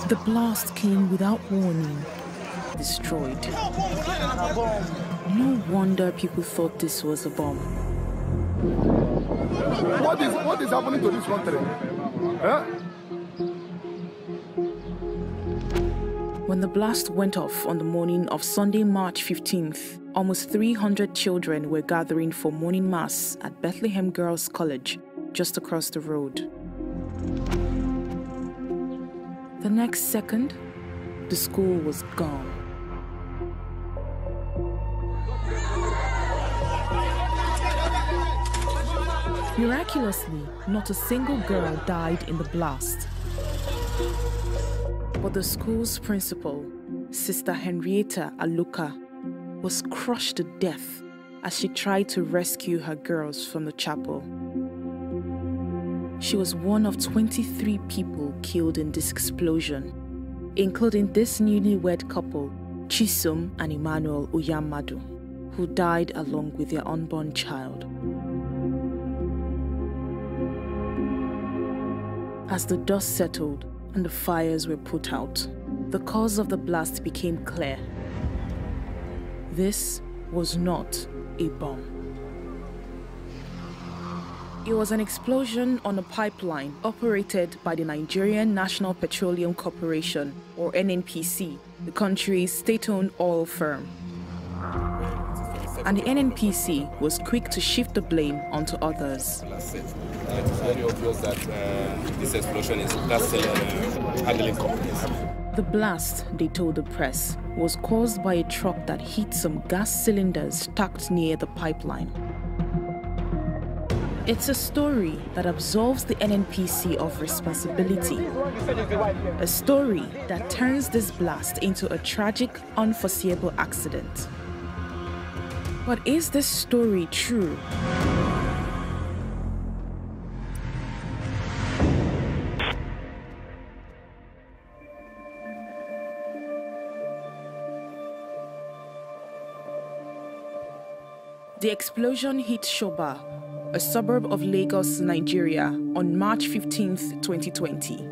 The blast came without warning, destroyed. No wonder people thought this was a bomb. What is happening to this country? Huh? When the blast went off on the morning of Sunday, March 15th, almost 300 children were gathering for morning mass at Bethlehem Girls' College, just across the road. The next second, the school was gone. Miraculously, not a single girl died in the blast. But the school's principal, Sister Henrietta Aluka, was crushed to death as she tried to rescue her girls from the chapel. She was one of 23 people killed in this explosion, including this newlywed couple, Chisom and Emmanuel Uyamadu, who died along with their unborn child. As the dust settled and the fires were put out, the cause of the blast became clear. This was not a bomb. It was an explosion on a pipeline operated by the Nigerian National Petroleum Corporation, or NNPC, the country's state-owned oil firm. And the NNPC was quick to shift the blame onto others. It is very obvious that this explosion is handling companies. The blast, they told the press, was caused by a truck that hit some gas cylinders stacked near the pipeline. It's a story that absolves the NNPC of responsibility. A story that turns this blast into a tragic, unforeseeable accident. But is this story true? The explosion hit Shoba, a suburb of Lagos, Nigeria, on March 15th, 2020.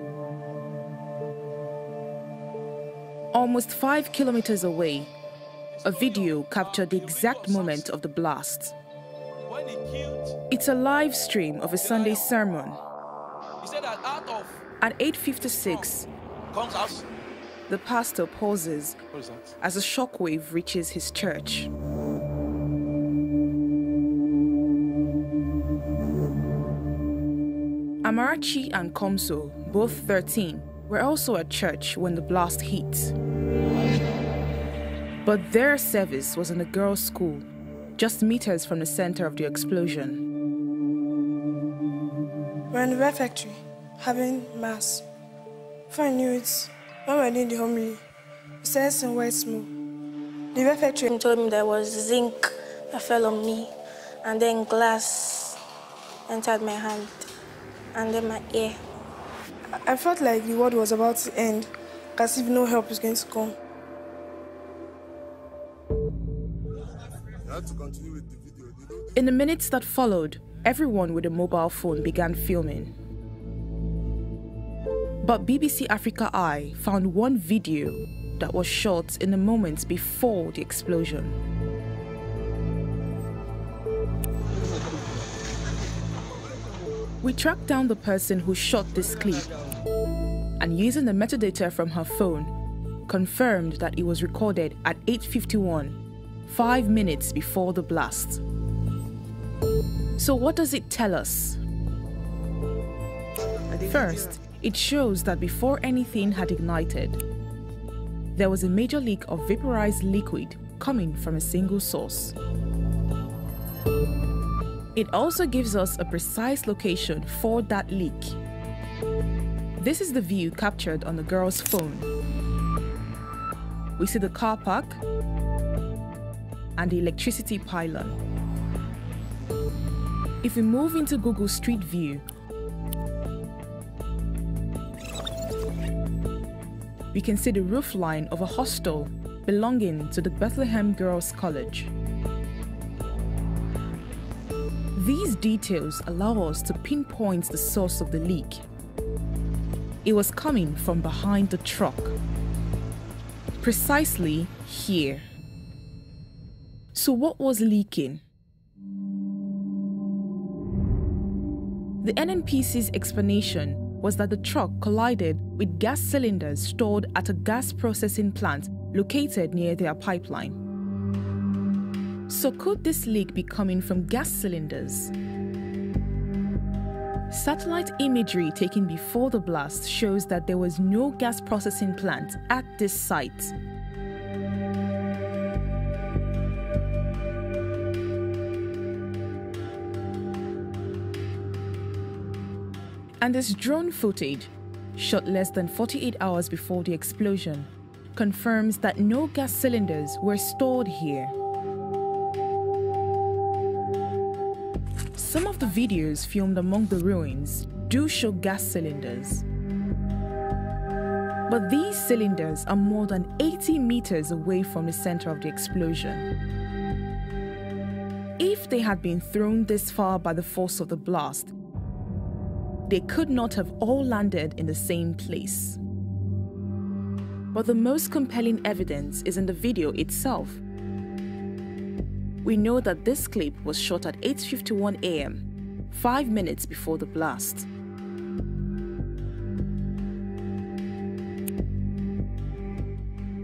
Almost 5 kilometers away, a video captured the exact moment of the blast. It's a live stream of a Sunday sermon. At 8:56, the pastor pauses as a shockwave reaches his church. Amarachi and Komso, both 13, were also at church when the blast hit. But their service was in a girls' school, just meters from the center of the explosion. We're in the refectory, having mass. Before I knew it, when we were doing the homily, we started seeing white smoke. The refectory told me there was zinc that fell on me, and then glass entered my hand, and then my ear. I felt like the world was about to end, as if no help was going to come. In the minutes that followed, everyone with a mobile phone began filming. But BBC Africa Eye found one video that was shot in the moments before the explosion. We tracked down the person who shot this clip, and using the metadata from her phone, confirmed that it was recorded at 8:51, 5 minutes before the blast. So what does it tell us? First, it shows that before anything had ignited, there was a major leak of vaporized liquid coming from a single source. It also gives us a precise location for that leak. This is the view captured on the girl's phone. We see the car park and the electricity pylon. If we move into Google Street View, we can see the roof line of a hostel belonging to the Bethlehem Girls' College. These details allow us to pinpoint the source of the leak. it was coming from behind the truck. Precisely here. So what was leaking? The NNPC's explanation was that the truck collided with gas cylinders stored at a gas processing plant located near their pipeline. So could this leak be coming from gas cylinders? Satellite imagery taken before the blast shows that there was no gas processing plant at this site. And this drone footage, shot less than 48 hours before the explosion, confirms that no gas cylinders were stored here. Some of the videos filmed among the ruins do show gas cylinders. But these cylinders are more than 80 meters away from the center of the explosion. If they had been thrown this far by the force of the blast, they could not have all landed in the same place. But the most compelling evidence is in the video itself. We know that this clip was shot at 8:51 a.m., 5 minutes before the blast.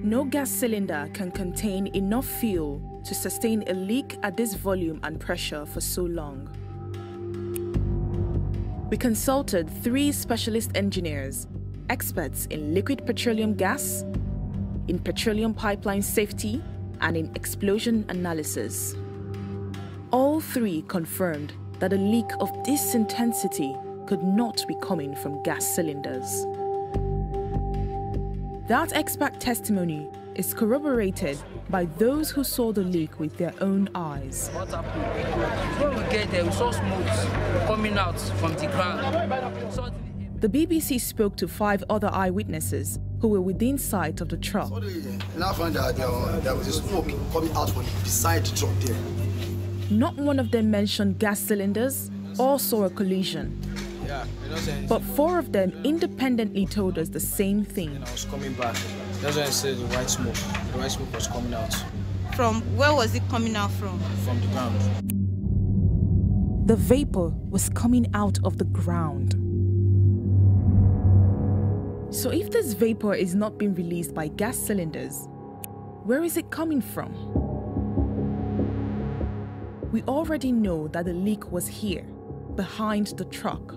No gas cylinder can contain enough fuel to sustain a leak at this volume and pressure for so long. We consulted 3 specialist engineers, experts in liquid petroleum gas, in petroleum pipeline safety, and in explosion analysis. All 3 confirmed that a leak of this intensity could not be coming from gas cylinders. That expert testimony is corroborated by those who saw the leak with their own eyes. What happened? When we get there, we saw smoke coming out from the ground. The BBC spoke to 5 other eyewitnesses who were within sight of the truck. Now I found that there was a smoke coming out from beside the truck there. Not one of them mentioned gas cylinders or saw a collision. But 4 of them independently told us the same thing. I was coming back. That's why I said the white smoke. The white smoke was coming out. From where was it coming out from? From the ground. The vapor was coming out of the ground. So if this vapor is not being released by gas cylinders, where is it coming from? We already know that the leak was here, behind the truck.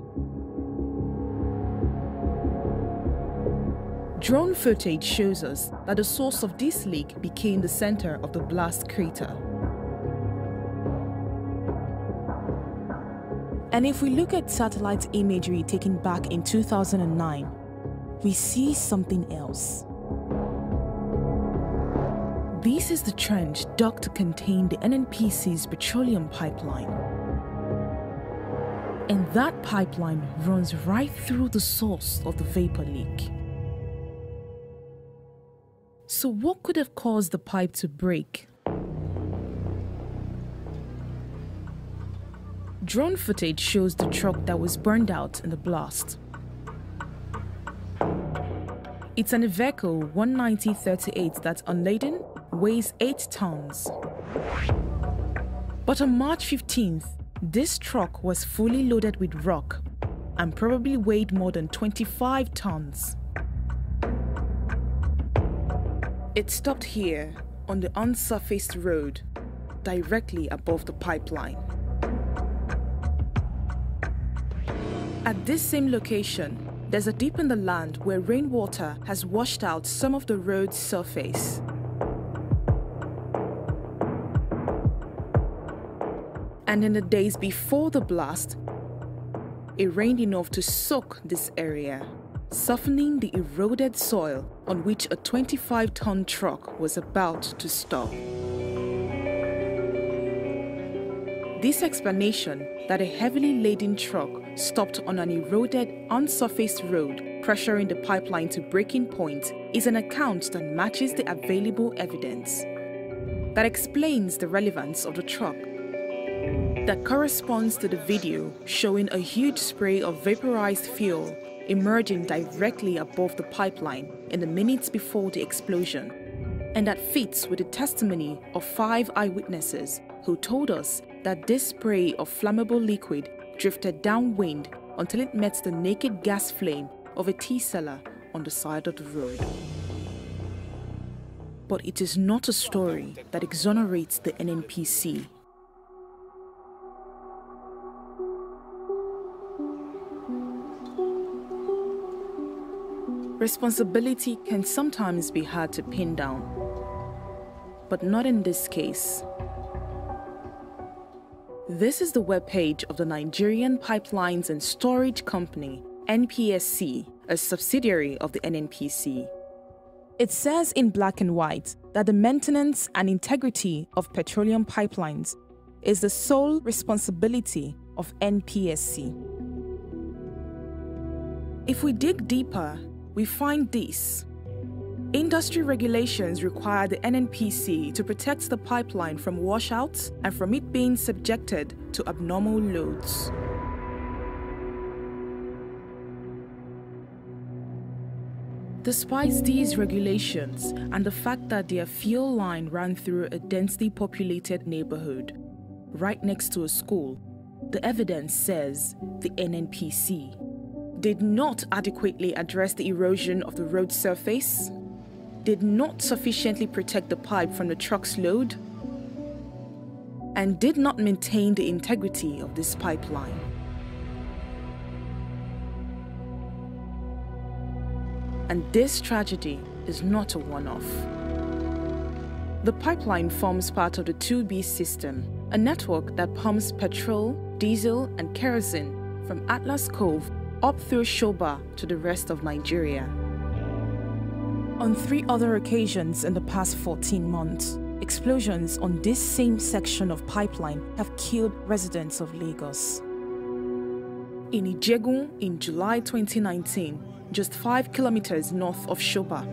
Drone footage shows us that the source of this leak became the center of the blast crater. And if we look at satellite imagery taken back in 2009, we see something else. This is the trench dug to contain the NNPC's petroleum pipeline. And that pipeline runs right through the source of the vapor leak. So what could have caused the pipe to break? Drone footage shows the truck that was burned out in the blast. It's an Iveco 190-38 that's unladen, weighs 8 tons. But on March 15th, this truck was fully loaded with rock and probably weighed more than 25 tons. It stopped here on the unsurfaced road, directly above the pipeline. At this same location, there's a dip in the land where rainwater has washed out some of the road's surface. And in the days before the blast, it rained enough to soak this area, softening the eroded soil on which a 25-ton truck was about to stop. This explanation that a heavily laden truck stopped on an eroded, unsurfaced road, pressuring the pipeline to breaking point, is an account that matches the available evidence. That explains the relevance of the truck. That corresponds to the video showing a huge spray of vaporized fuel emerging directly above the pipeline in the minutes before the explosion. And that fits with the testimony of 5 eyewitnesses who told us that this spray of flammable liquid drifted downwind until it met the naked gas flame of a tea cellar on the side of the road. But it is not a story that exonerates the NNPC. Responsibility can sometimes be hard to pin down, but not in this case. This is the webpage of the Nigerian Pipelines and Storage Company, NPSC, a subsidiary of the NNPC. It says in black and white that the maintenance and integrity of petroleum pipelines is the sole responsibility of NPSC. If we dig deeper, we find this. Industry regulations require the NNPC to protect the pipeline from washouts and from it being subjected to abnormal loads. Despite these regulations and the fact that their fuel line ran through a densely populated neighborhood, right next to a school, the evidence says the NNPC did not adequately address the erosion of the road surface, did not sufficiently protect the pipe from the truck's load, and did not maintain the integrity of this pipeline. And this tragedy is not a one-off. The pipeline forms part of the 2B system, a network that pumps petrol, diesel, and kerosene from Atlas Cove up through Shoba to the rest of Nigeria. On 3 other occasions in the past 14 months, explosions on this same section of pipeline have killed residents of Lagos. In Ijegun in July 2019, just 5 kilometers north of Shoba.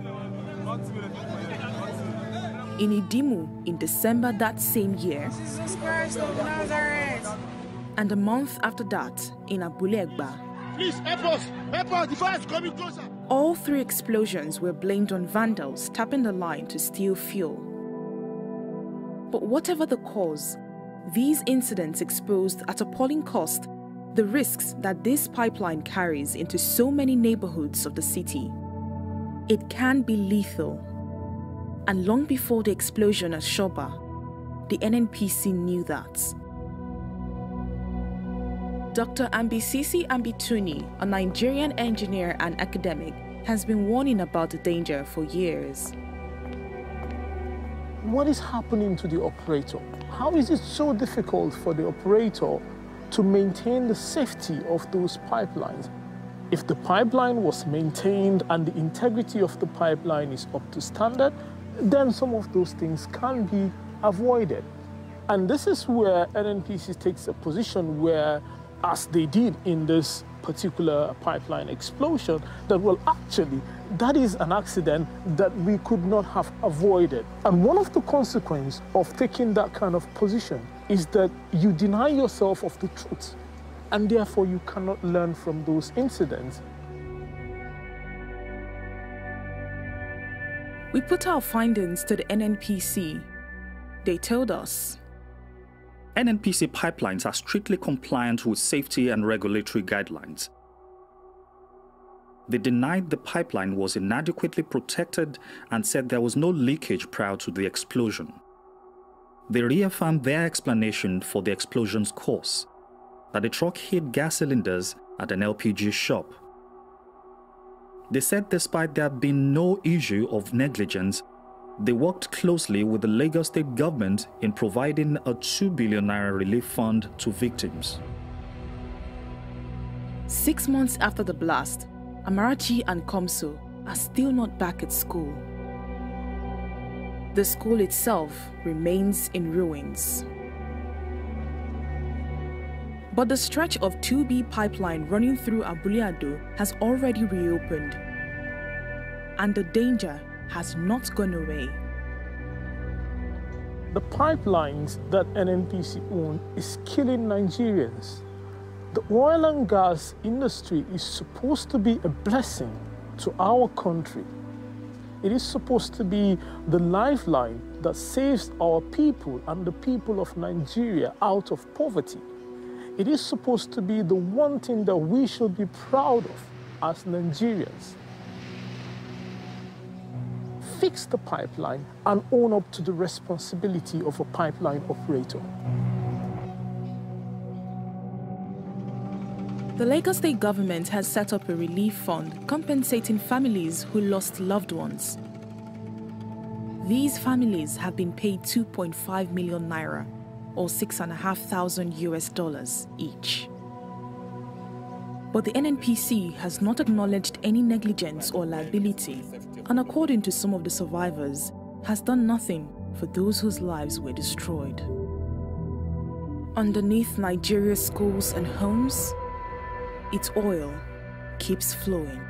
In Idimu in December that same year. Jesus Christ of Nazareth. And a month after that in Abule-Ado. Please help us, the fire is coming closer. All 3 explosions were blamed on vandals tapping the line to steal fuel. But whatever the cause, these incidents exposed at appalling cost the risks that this pipeline carries into so many neighborhoods of the city. It can be lethal. And long before the explosion at Shoba, the NNPC knew that. Dr. Ambisisi Ambituni, a Nigerian engineer and academic, has been warning about the danger for years. What is happening to the operator? How is it so difficult for the operator to maintain the safety of those pipelines? If the pipeline was maintained and the integrity of the pipeline is up to standard, then some of those things can be avoided. And this is where NNPC takes a position where, as they did in this particular pipeline explosion, that, well, actually, that is an accident that we could not have avoided. And one of the consequences of taking that kind of position is that you deny yourself of the truth, and therefore you cannot learn from those incidents. We put our findings to the NNPC. They told us NNPC pipelines are strictly compliant with safety and regulatory guidelines. They denied the pipeline was inadequately protected and said there was no leakage prior to the explosion. They reaffirmed their explanation for the explosion's cause, that the truck hit gas cylinders at an LPG shop. They said despite there being no issue of negligence, they worked closely with the Lagos State government in providing a 2 billion naira relief fund to victims. 6 months after the blast, Amarachi and Komso are still not back at school. The school itself remains in ruins. But the stretch of 2B pipeline running through Abule-Ado has already reopened, and the danger has not gone away. The pipelines that NNPC own is killing Nigerians. The oil and gas industry is supposed to be a blessing to our country. It is supposed to be the lifeline that saves our people and the people of Nigeria out of poverty. It is supposed to be the one thing that we should be proud of as Nigerians. Fix the pipeline and own up to the responsibility of a pipeline operator. The Lagos State government has set up a relief fund compensating families who lost loved ones. These families have been paid 2.5 million naira, or $6,500 each. But the NNPC has not acknowledged any negligence or liability, and according to some of the survivors, has done nothing for those whose lives were destroyed. Underneath Nigeria's schools and homes, its oil keeps flowing.